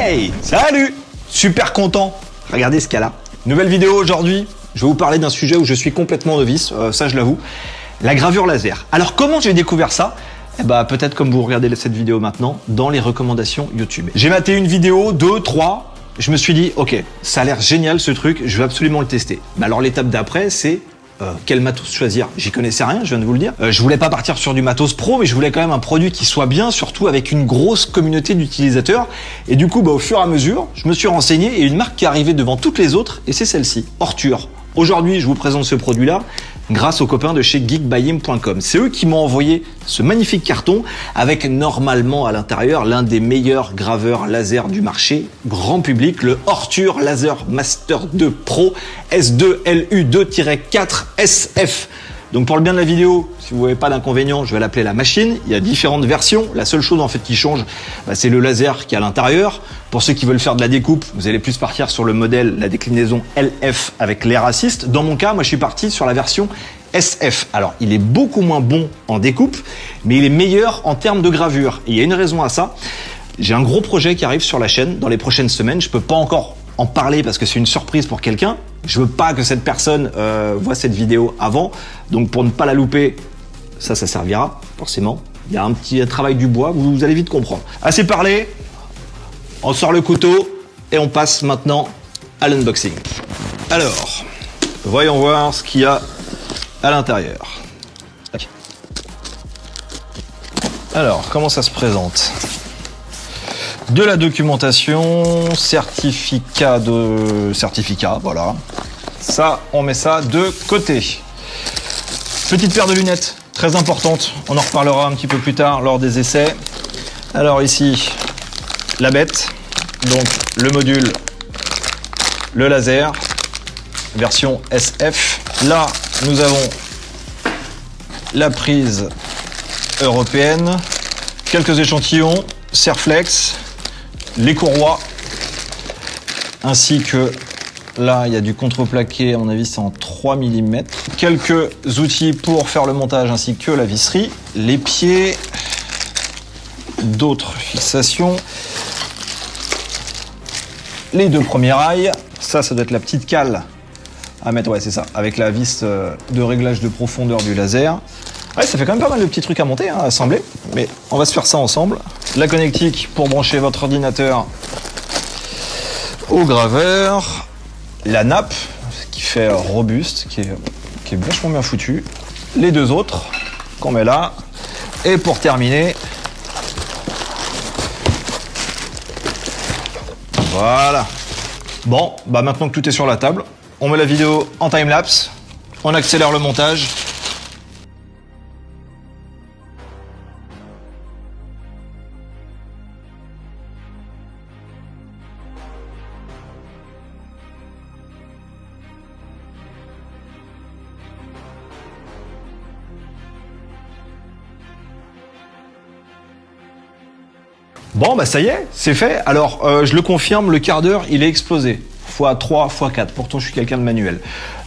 Hey, salut! Super content. Regardez ce qu'il y a là. Nouvelle vidéo aujourd'hui. Je vais vous parler d'un sujet où je suis complètement novice, ça je l'avoue. La gravure laser. Alors comment j'ai découvert ça? Eh ben, peut-être comme vous regardez cette vidéo maintenant, dans les recommandations YouTube. J'ai maté une vidéo, 2, 3. Je me suis dit, ok, ça a l'air génial ce truc, je vais absolument le tester. Mais alors l'étape d'après, c'est quel matos choisir? J'y connaissais rien, je viens de vous le dire. Je voulais pas partir sur du matos pro, mais je voulais quand même un produit qui soit bien, surtout avec une grosse communauté d'utilisateurs. Et du coup, au fur et à mesure, je me suis renseigné et une marque qui est arrivée devant toutes les autres, et c'est celle-ci, Ortur. Aujourd'hui, je vous présente ce produit-là grâce aux copains de chez geekbuyhim.com. C'est eux qui m'ont envoyé ce magnifique carton avec normalement à l'intérieur l'un des meilleurs graveurs laser du marché, grand public, le Ortur Laser Master 2 Pro S2LU2-4 SF. Donc pour le bien de la vidéo, si vous voyez pas d'inconvénient, je vais l'appeler la machine. Il y a différentes versions. La seule chose en fait qui change, c'est le laser qui est à l'intérieur. Pour ceux qui veulent faire de la découpe, vous allez plus partir sur le modèle, la déclinaison LF avec l'air assist. Dans mon cas, moi je suis parti sur la version SF. Alors il est beaucoup moins bon en découpe, mais il est meilleur en termes de gravure. Et il y a une raison à ça. J'ai un gros projet qui arrive sur la chaîne dans les prochaines semaines. Je peux pas encore en parler parce que c'est une surprise pour quelqu'un. Je veux pas que cette personne voit cette vidéo avant. Donc pour ne pas la louper, ça servira forcément. Il y a un petit travail du bois, vous allez vite comprendre. Assez parlé, on sort le couteau et on passe maintenant à l'unboxing. Alors, voyons voir ce qu'il y a à l'intérieur. Alors, comment ça se présente ? De la documentation, certificat, voilà. Ça, on met ça de côté. Petite paire de lunettes, très importante. On en reparlera un petit peu plus tard lors des essais. Alors ici, la bête. Donc le module, le laser, version SF. Là, nous avons la prise européenne, quelques échantillons, Serflex, les courroies, ainsi que là, il y a du contreplaqué, à mon avis, c'est en 3 mm. Quelques outils pour faire le montage, ainsi que la visserie, les pieds, d'autres fixations, les deux premiers rails. Ça doit être la petite cale à mettre, ouais, c'est ça, avec la vis de réglage de profondeur du laser. Ouais, ça fait quand même pas mal de petits trucs à monter, à assembler, mais on va se faire ça ensemble. La connectique pour brancher votre ordinateur au graveur. La nappe, qui fait robuste, qui est vachement bien foutue. Les deux autres qu'on met là. Et pour terminer, voilà. Bon, maintenant que tout est sur la table, on met la vidéo en time-lapse, on accélère le montage. Bon, ça y est, c'est fait. Alors, je le confirme, le quart d'heure, il est explosé. x3, x4. Pourtant, je suis quelqu'un de manuel.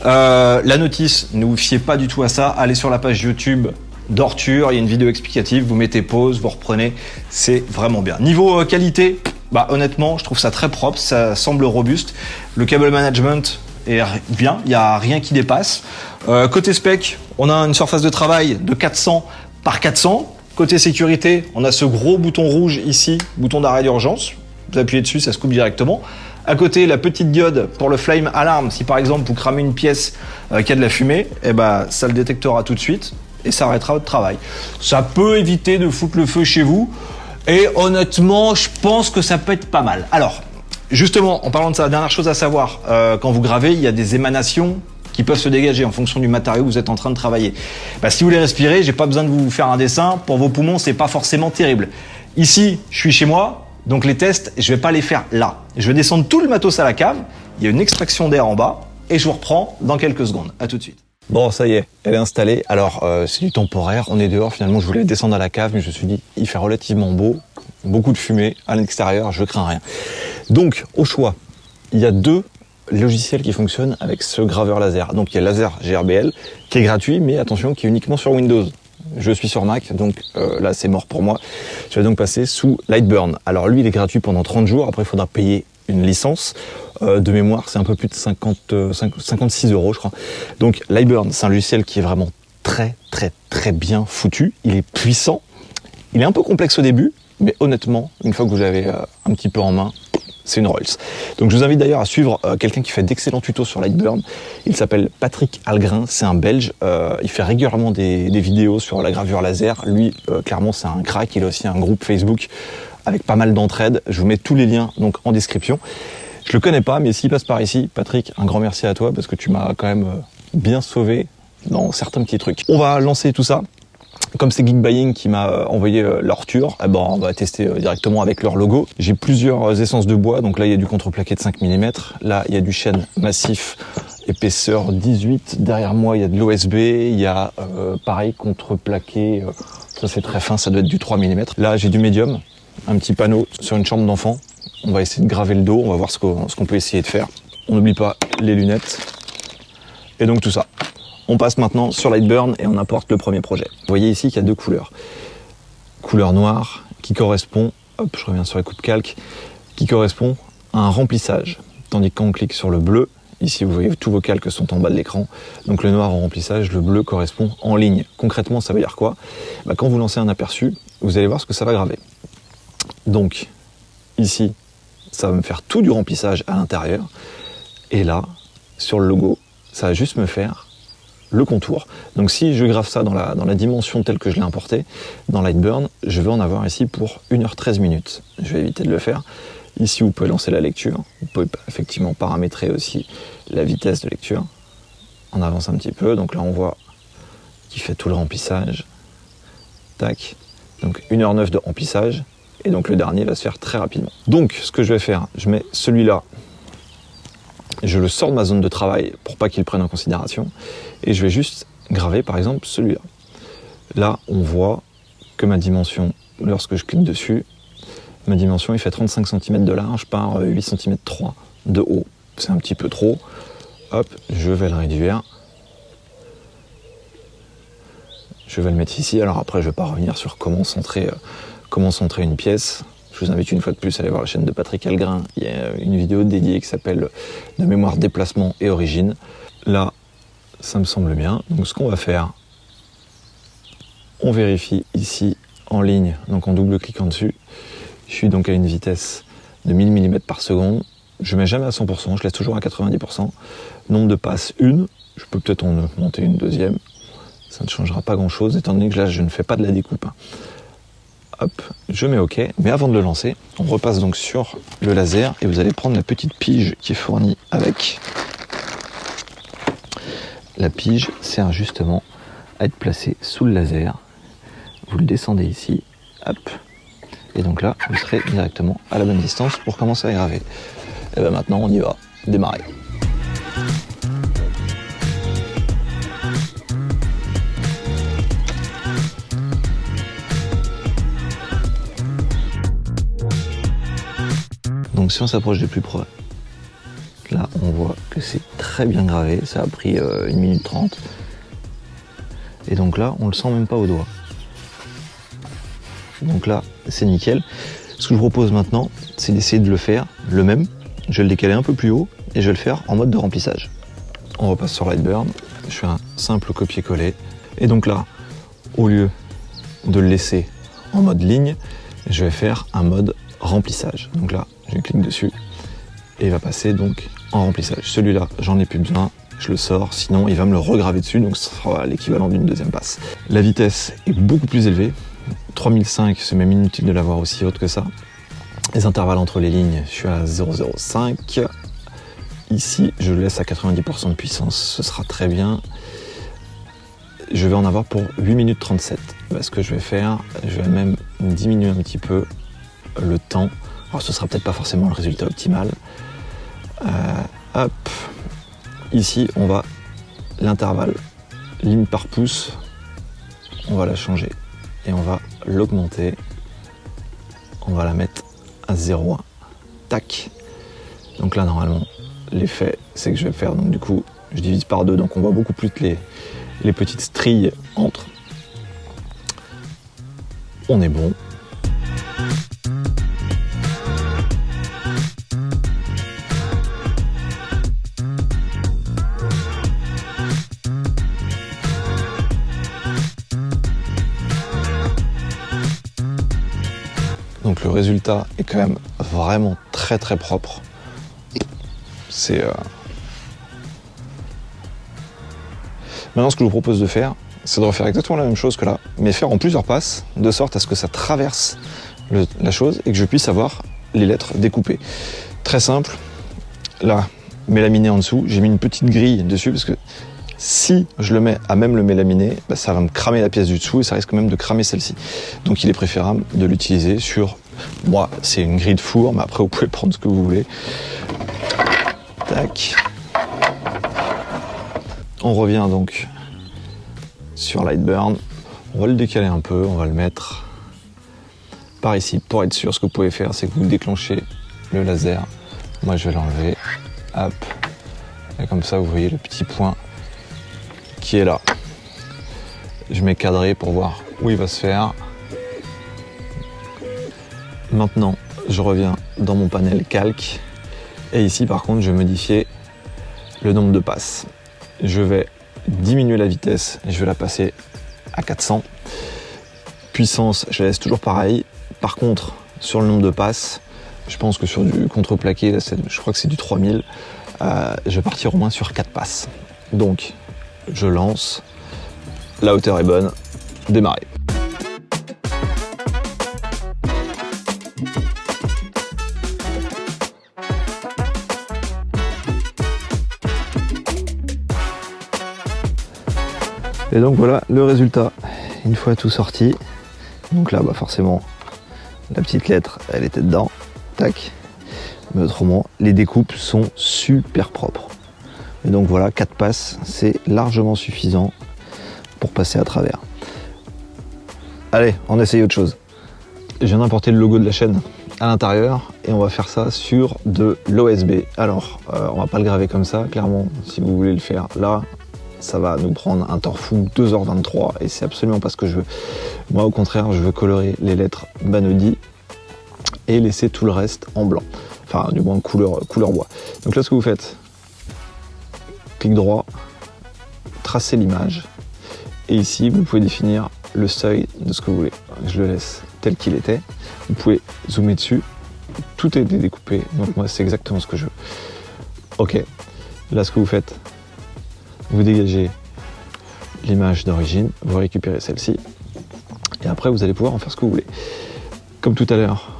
La notice, ne vous fiez pas du tout à ça. Allez sur la page YouTube d'Ortur, il y a une vidéo explicative. Vous mettez pause, vous reprenez. C'est vraiment bien. Niveau qualité, honnêtement, je trouve ça très propre. Ça semble robuste. Le cable management est bien. Il n'y a rien qui dépasse. Côté spec, on a une surface de travail de 400 par 400. Côté sécurité, on a ce gros bouton rouge ici, bouton d'arrêt d'urgence. Vous appuyez dessus, ça se coupe directement. À côté, la petite diode pour le flame alarm. Si par exemple vous cramez une pièce qui a de la fumée, ça le détectera tout de suite et ça arrêtera votre travail. Ça peut éviter de foutre le feu chez vous. Et honnêtement, je pense que ça peut être pas mal. Alors, justement, en parlant de ça, la dernière chose à savoir, quand vous gravez, il y a des émanations qui peuvent se dégager en fonction du matériau que vous êtes en train de travailler. Si vous les respirez, j'ai pas besoin de vous faire un dessin. Pour vos poumons, c'est pas forcément terrible. Ici, je suis chez moi, donc les tests, je vais pas les faire là. Je vais descendre tout le matos à la cave. Il y a une extraction d'air en bas et je vous reprends dans quelques secondes. À tout de suite. Bon, ça y est, elle est installée. Alors, c'est du temporaire. On est dehors. Finalement, je voulais descendre à la cave, mais je me suis dit, il fait relativement beau. Beaucoup de fumée à l'extérieur, je crains rien. Donc, au choix, il y a deux logiciel qui fonctionne avec ce graveur laser. Donc il y a Laser GRBL qui est gratuit, mais attention, qui est uniquement sur Windows. Je suis sur Mac, donc là c'est mort pour moi. Je vais donc passer sous Lightburn. Alors lui, il est gratuit pendant 30 jours. Après, il faudra payer une licence. De mémoire, c'est un peu plus de 56 euros, je crois. Donc Lightburn, c'est un logiciel qui est vraiment très bien foutu. Il est puissant. Il est un peu complexe au début, mais honnêtement, une fois que vous l'avez un petit peu en main, c'est une Rolls. Donc je vous invite d'ailleurs à suivre quelqu'un qui fait d'excellents tutos sur Lightburn. Il s'appelle Patrick Algrin, c'est un Belge. Il fait régulièrement des vidéos sur la gravure laser. Lui, clairement, c'est un crack. Il a aussi un groupe Facebook avec pas mal d'entraide. Je vous mets tous les liens donc en description. Je le connais pas, mais s'il passe par ici, Patrick, un grand merci à toi parce que tu m'as quand même bien sauvé dans certains petits trucs. On va lancer tout ça. Comme c'est Geekbuying qui m'a envoyé leur tour, eh ben on va tester directement avec leur logo. J'ai plusieurs essences de bois, donc là il y a du contreplaqué de 5 mm, là il y a du chêne massif, épaisseur 18, derrière moi il y a de l'OSB, il y a pareil contreplaqué, ça c'est très fin, ça doit être du 3 mm. Là j'ai du médium, un petit panneau sur une chambre d'enfant, on va essayer de graver le dos, on va voir ce qu'on peut essayer de faire. On n'oublie pas les lunettes, et donc tout ça. On passe maintenant sur Lightburn et on importe le premier projet. Vous voyez ici qu'il y a deux couleurs. Couleur noire qui correspond, hop, je reviens sur les coups de calque, qui correspond à un remplissage. Tandis que quand on clique sur le bleu, ici vous voyez tous vos calques sont en bas de l'écran. Donc le noir en remplissage, le bleu correspond en ligne. Concrètement, ça veut dire quoi ? Quand vous lancez un aperçu, vous allez voir ce que ça va graver. Donc ici, ça va me faire tout du remplissage à l'intérieur. Et là, sur le logo, ça va juste me faire le contour. Donc si je grave ça dans la dimension telle que je l'ai importé dans Lightburn, je vais en avoir ici pour 1h13 minutes. Je vais éviter de le faire. Ici, vous pouvez lancer la lecture. Vous pouvez effectivement paramétrer aussi la vitesse de lecture. On avance un petit peu. Donc là, on voit qu'il fait tout le remplissage. Tac. Donc 1h09 de remplissage. Et donc le dernier va se faire très rapidement. Donc ce que je vais faire, je mets celui-là. Je le sors de ma zone de travail pour pas qu'il prenne en considération. Et je vais juste graver par exemple celui-là. Là, on voit que ma dimension, lorsque je clique dessus, ma dimension il fait 35 cm de large par 8 cm 3 de haut. C'est un petit peu trop. Hop, je vais le réduire. Je vais le mettre ici. Alors après, je vais pas revenir sur comment centrer une pièce. Je vous invite une fois de plus à aller voir la chaîne de Patrick Algrin. Il y a une vidéo dédiée qui s'appelle « De mémoire, déplacement et origine ». Là, ça me semble bien. Donc ce qu'on va faire, on vérifie ici en ligne, donc en double-cliquant dessus. Je suis donc à une vitesse de 1000 mm par seconde. Je ne mets jamais à 100%, je laisse toujours à 90%. Nombre de passes, une. Je peux peut-être en monter une deuxième. Ça ne changera pas grand-chose, étant donné que là, je ne fais pas de la découpe. Hop, je mets OK, mais avant de le lancer, on repasse donc sur le laser et vous allez prendre la petite pige qui est fournie avec. La pige sert justement à être placée sous le laser. Vous le descendez ici, hop, et donc là, vous serez directement à la bonne distance pour commencer à graver. Et bien maintenant, on y va, démarrer. Donc si on s'approche de plus près, là on voit que c'est très bien gravé, ça a pris 1 minute 30. Et donc là on le sent même pas au doigt. Donc là c'est nickel. Ce que je vous propose maintenant, c'est d'essayer de le faire le même. Je vais le décaler un peu plus haut et je vais le faire en mode de remplissage. On repasse sur Lightburn, je fais un simple copier-coller. Et donc là, au lieu de le laisser en mode ligne, je vais faire un mode remplissage. Donc là, je clique dessus et il va passer donc en remplissage. Celui-là, j'en ai plus besoin, je le sors, sinon il va me le regraver dessus, donc ce sera l'équivalent d'une deuxième passe. La vitesse est beaucoup plus élevée, 3005, c'est même inutile de l'avoir aussi haute que ça. Les intervalles entre les lignes, je suis à 0,05. Ici, je le laisse à 90% de puissance, ce sera très bien. Je vais en avoir pour 8 minutes 37. Ce que je vais faire, je vais même diminuer un petit peu le temps. Alors ce sera peut-être pas forcément le résultat optimal. Hop. Ici, on va l'intervalle ligne par pouce, on va la changer et on va l'augmenter. On va la mettre à 0,1. Tac. Donc là, normalement, l'effet, c'est que je vais faire, donc du coup, je divise par 2, donc on voit beaucoup plus que les petites stries entre. On est bon. Donc le résultat est quand même vraiment très très propre. C'est Maintenant, ce que je vous propose de faire, c'est de refaire exactement la même chose que là, mais faire en plusieurs passes, de sorte à ce que ça traverse la chose et que je puisse avoir les lettres découpées. Très simple. Là, mélaminé en dessous, j'ai mis une petite grille dessus parce que si je le mets à même le mélaminé, bah, ça va me cramer la pièce du dessous et ça risque même de cramer celle-ci. Donc il est préférable de l'utiliser sur, moi c'est une grille de four, mais après vous pouvez prendre ce que vous voulez. Tac. On revient donc sur Lightburn. On va le décaler un peu, on va le mettre par ici. Pour être sûr, ce que vous pouvez faire, c'est que vous déclenchez le laser. Moi je vais l'enlever. Hop. Et comme ça, vous voyez le petit point qui est là. Je mets cadré pour voir où il va se faire. Maintenant, je reviens dans mon panel calque. Et ici, par contre, je vais modifier le nombre de passes. Je vais diminuer la vitesse et je vais la passer à 400. Puissance, je la laisse toujours pareil. Par contre, sur le nombre de passes, je pense que sur du contreplaqué, je crois que c'est du 3000, je vais partir au moins sur 4 passes. Donc, je lance, la hauteur est bonne, démarrer. Et donc voilà le résultat, une fois tout sorti. Donc là, bah forcément, la petite lettre, elle était dedans, tac. Mais autrement, les découpes sont super propres. Et donc voilà, 4 passes, c'est largement suffisant pour passer à travers. Allez, on essaye autre chose. Je viens d'importer le logo de la chaîne à l'intérieur et on va faire ça sur de l'OSB. Alors, on va pas le graver comme ça, clairement, si vous voulez le faire là, ça va nous prendre un temps fou, 2h23, et c'est absolument pas ce que je veux. Moi, au contraire, je veux colorer les lettres Banodi et laisser tout le reste en blanc. Enfin, du moins couleur bois. Donc là, ce que vous faites, clic droit, tracez l'image, et ici, vous pouvez définir le seuil de ce que vous voulez. Je le laisse tel qu'il était. Vous pouvez zoomer dessus. Tout est découpé, donc moi, c'est exactement ce que je veux. Ok, là, ce que vous faites, vous dégagez l'image d'origine, vous récupérez celle-ci, et après vous allez pouvoir en faire ce que vous voulez. Comme tout à l'heure,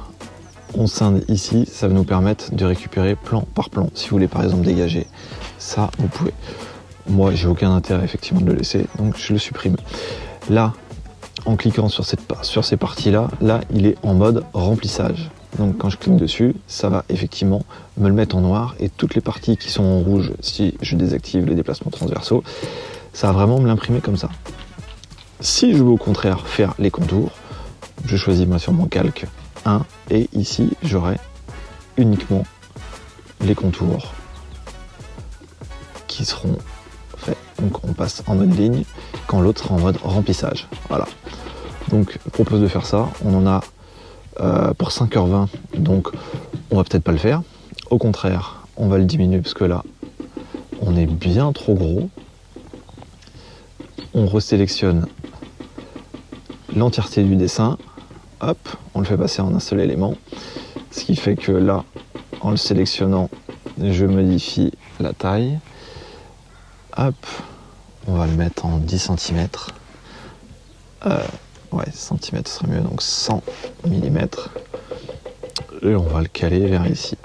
on scinde ici, ça va nous permettre de récupérer plan par plan. Si vous voulez par exemple dégager ça, vous pouvez. Moi, j'ai aucun intérêt effectivement de le laisser, donc je le supprime. Là, en cliquant sur ces parties-là, là, il est en mode remplissage. Donc quand je clique dessus, ça va effectivement me le mettre en noir, et toutes les parties qui sont en rouge, si je désactive les déplacements transversaux, ça va vraiment me l'imprimer comme ça. Si je veux au contraire faire les contours, je choisis moi sur mon calque 1, et ici j'aurai uniquement les contours qui seront faits. Donc on passe en mode ligne, quand l'autre sera en mode remplissage. Voilà. Donc je propose de faire ça, on en a pour 5h20, donc on va peut-être pas le faire. Au contraire, on va le diminuer parce que là, on est bien trop gros. On resélectionne l'entièreté du dessin. Hop, on le fait passer en un seul élément. Ce qui fait que là, en le sélectionnant, je modifie la taille. Hop, on va le mettre en 10 cm. Ouais, centimètres serait mieux, donc 100 mm. Et on va le caler vers ici.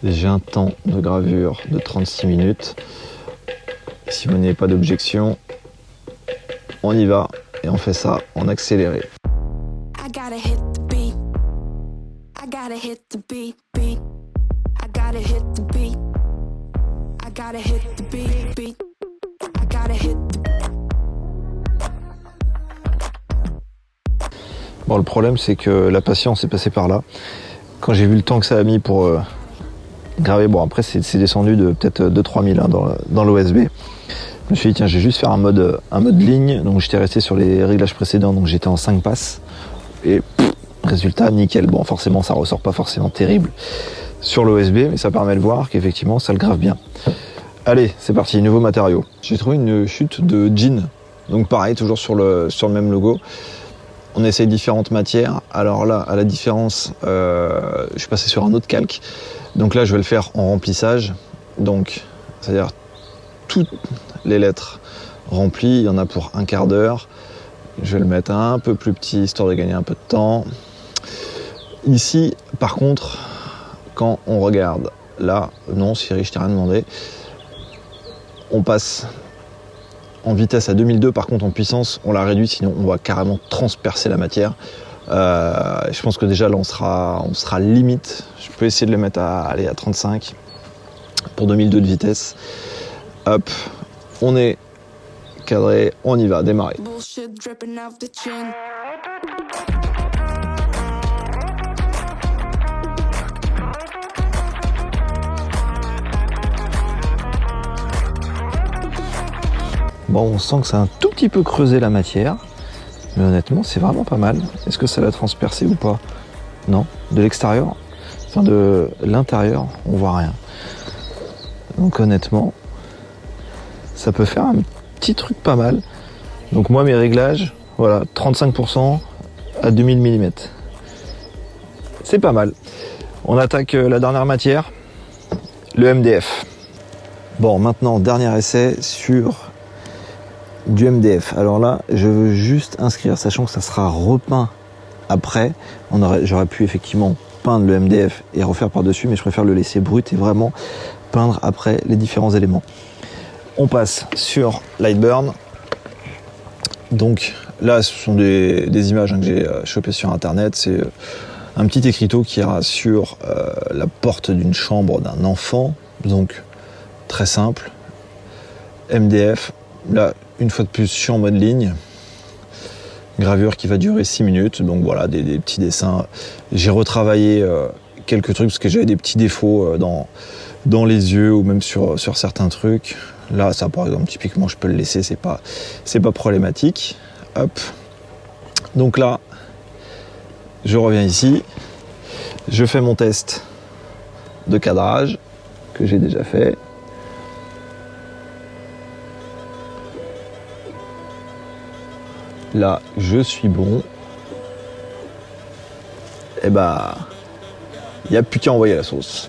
J'ai un temps de gravure de 36 minutes. Si vous n'avez pas d'objection, on y va et on fait ça en accéléré. I gotta hit the beat. I gotta hit the beat, beat. I gotta hit the beat. I gotta hit the beat, beat. I gotta hit the beat. Bon, le problème, c'est que la patience est passée par là. Quand j'ai vu le temps que ça a mis pour graver, bon, après, c'est descendu de peut-être 2-3 000 hein, dans l'OSB. Je me suis dit, tiens, je vais juste faire un mode ligne. Donc, j'étais resté sur les réglages précédents, donc j'étais en 5 passes. Et résultat, nickel. Bon, forcément, ça ressort pas forcément terrible sur l'OSB, mais ça permet de voir qu'effectivement, ça le grave bien. Allez, c'est parti, nouveau matériau. J'ai trouvé une chute de jean. Donc, pareil, toujours sur le même logo. on essaye différentes matières. Alors là, à la différence, je suis passé sur un autre calque. Donc là, je vais le faire en remplissage. Donc, c'est-à-dire toutes les lettres remplies. Il y en a pour un quart d'heure. Je vais le mettre un peu plus petit, histoire de gagner un peu de temps. Ici, par contre, quand on regarde là, non, Siri, je t'ai rien demandé. On passe en vitesse à 2002, par contre en puissance, on la réduit, sinon on va carrément transpercer la matière. Je pense que déjà là, on sera limite. Je peux essayer de le mettre à 35 pour 2002 de vitesse. Hop, on est cadré, on y va, démarrer. Bon, on sent que ça a un tout petit peu creusé la matière, mais honnêtement, c'est vraiment pas mal. Est-ce que ça l'a transpercé ou pas? Non, de l'extérieur, enfin de l'intérieur, on voit rien. Donc honnêtement, ça peut faire un petit truc pas mal. Donc moi, mes réglages, voilà, 35% à 2000 mm. C'est pas mal. On attaque la dernière matière, le MDF. Bon, maintenant, dernier essai sur du MDF. Alors là, je veux juste inscrire, sachant que ça sera repeint après. J'aurais pu effectivement peindre le MDF et refaire par-dessus, mais je préfère le laisser brut et vraiment peindre après les différents éléments. On passe sur Lightburn. Donc là, ce sont des images que j'ai chopées sur internet. C'est un petit écriteau qui ira sur la porte d'une chambre d'un enfant. Donc très simple. MDF. Là, une fois de plus, je suis en mode ligne. Gravure qui va durer 6 minutes. Donc voilà, des petits dessins. J'ai retravaillé quelques trucs parce que j'avais des petits défauts dans les yeux ou même sur certains trucs. Là, ça par exemple, typiquement, je peux le laisser, c'est pas problématique. Hop. Donc là, je reviens ici. Je fais mon test de cadrage que j'ai déjà fait. Là, je suis bon. Et bah, il n'y a plus qu'à envoyer la sauce.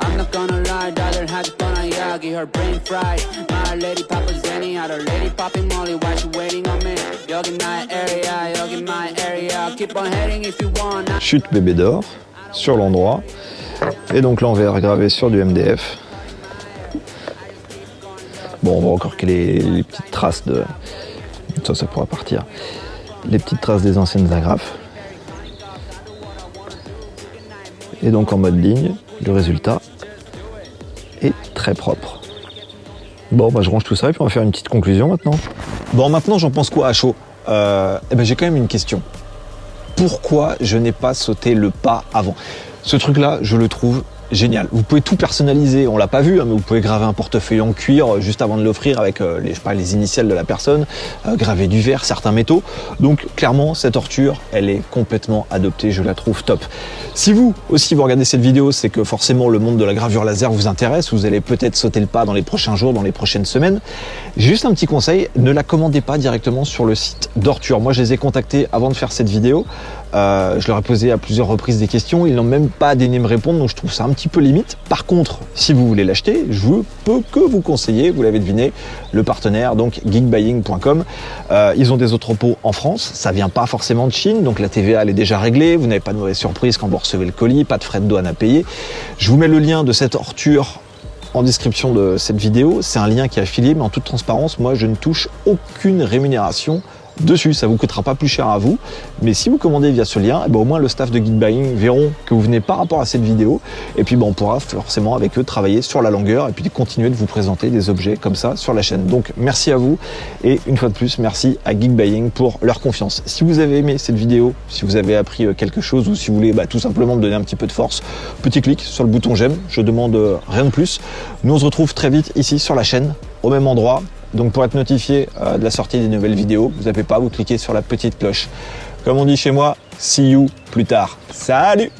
Chute bébé d'or sur l'endroit. Et donc l'envers gravé sur du MDF. Bon, on voit encore que les petites traces de... Ça pourra partir. Les petites traces des anciennes agrafes. Et donc en mode ligne, le résultat est très propre. Bon, bah je range tout ça et puis on va faire une petite conclusion maintenant. Bon, maintenant j'en pense quoi à chaud? J'ai quand même une question. Pourquoi je n'ai pas sauté le pas avant? Ce truc-là, je le trouve génial. Vous pouvez tout personnaliser, on l'a pas vu, hein, mais vous pouvez graver un portefeuille en cuir juste avant de l'offrir avec les initiales de la personne, graver du verre, certains métaux. Donc clairement, cette torture, elle est complètement adoptée, je la trouve top. Si vous aussi vous regardez cette vidéo, c'est que forcément le monde de la gravure laser vous intéresse, vous allez peut-être sauter le pas dans les prochains jours, dans les prochaines semaines. Juste un petit conseil, ne la commandez pas directement sur le site d'Orture. Moi, je les ai contactés avant de faire cette vidéo. Je leur ai posé à plusieurs reprises des questions, ils n'ont même pas daigné me répondre, donc je trouve ça un petit peu limite. Par contre, si vous voulez l'acheter, je peux que vous conseiller, vous l'avez deviné, le partenaire, donc geekbuying.com. Ils ont des entrepôts en France, ça vient pas forcément de Chine, donc la TVA elle est déjà réglée, vous n'avez pas de mauvaise surprise quand vous recevez le colis, pas de frais de douane à payer. Je vous mets le lien de cette Orture en description de cette vidéo, c'est un lien qui est affilié, mais en toute transparence, moi je ne touche aucune rémunération dessus, ça vous coûtera pas plus cher à vous, mais si vous commandez via ce lien, au moins le staff de Geek Buying verront que vous venez par rapport à cette vidéo, et puis on pourra forcément avec eux travailler sur la longueur et puis continuer de vous présenter des objets comme ça sur la chaîne. Donc merci à vous, et une fois de plus merci à Geek Buying pour leur confiance. Si vous avez aimé cette vidéo, si vous avez appris quelque chose, ou si vous voulez tout simplement me donner un petit peu de force, petit clic sur le bouton j'aime, je demande rien de plus. Nous on se retrouve très vite ici sur la chaîne, au même endroit. Donc pour être notifié de la sortie des nouvelles vidéos, vous n'avez pas à vous cliquer sur la petite cloche. Comme on dit chez moi, see you plus tard. Salut!